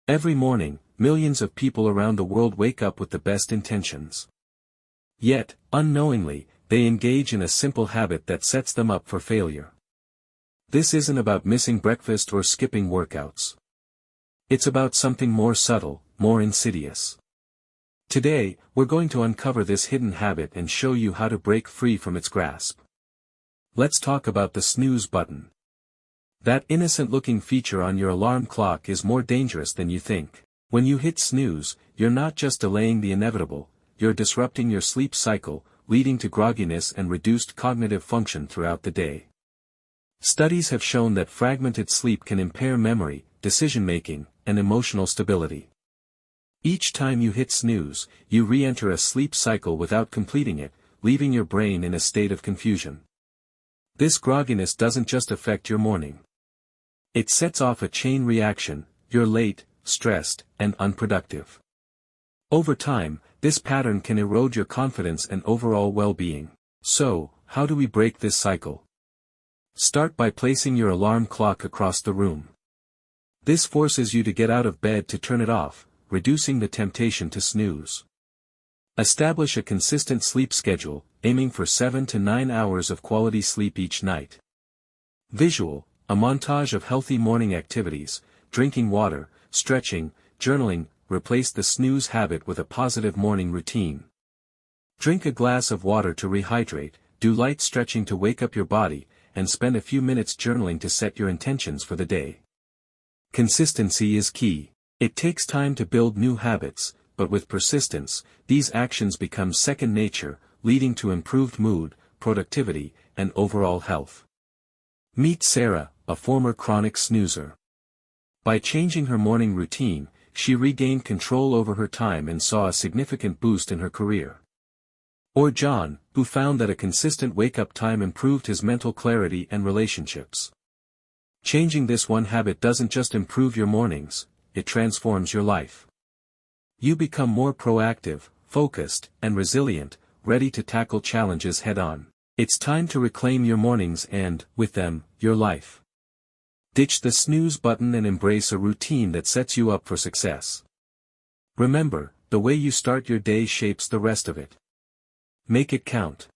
Every morning, millions of people around the world wake up with the best intentions. Yet, unknowingly, they engage in a simple habit that sets them up for failure. This isn't about missing breakfast or skipping workouts. It's about something more subtle, more insidious. Today, we're going to uncover this hidden habit and show you how to break free from its grasp. Let's talk about the snooze button. That innocent-looking feature on your alarm clock is more dangerous than you think. When you hit snooze, you're not just delaying the inevitable, you're disrupting your sleep cycle, leading to grogginess and reduced cognitive function throughout the day. Studies have shown that fragmented sleep can impair memory, decision-making, and emotional stability. Each time you hit snooze, you re-enter a sleep cycle without completing it, leaving your brain in a state of confusion. This grogginess doesn't just affect your morning. It sets off a chain reaction: you're late, stressed, and unproductive. Over time, this pattern can erode your confidence and overall well-being. So, how do we break this cycle? Start by placing your alarm clock across the room. This forces you to get out of bed to turn it off, reducing the temptation to snooze. Establish a consistent sleep schedule, aiming for 7 to 9 hours of quality sleep each night. Visual: a montage of healthy morning activities, drinking water, stretching, journaling. Replace the snooze habit with a positive morning routine. Drink a glass of water to rehydrate, do light stretching to wake up your body, and spend a few minutes journaling to set your intentions for the day. Consistency is key. It takes time to build new habits, but with persistence, these actions become second nature, leading to improved mood, productivity, and overall health. Meet Sarah, a former chronic snoozer. By changing her morning routine, she regained control over her time and saw a significant boost in her career. Or John, who found that a consistent wake-up time improved his mental clarity and relationships. Changing this one habit doesn't just improve your mornings, it transforms your life. You become more proactive, focused, and resilient, ready to tackle challenges head-on. It's time to reclaim your mornings and, with them, your life. Ditch the snooze button and embrace a routine that sets you up for success. Remember, the way you start your day shapes the rest of it. Make it count.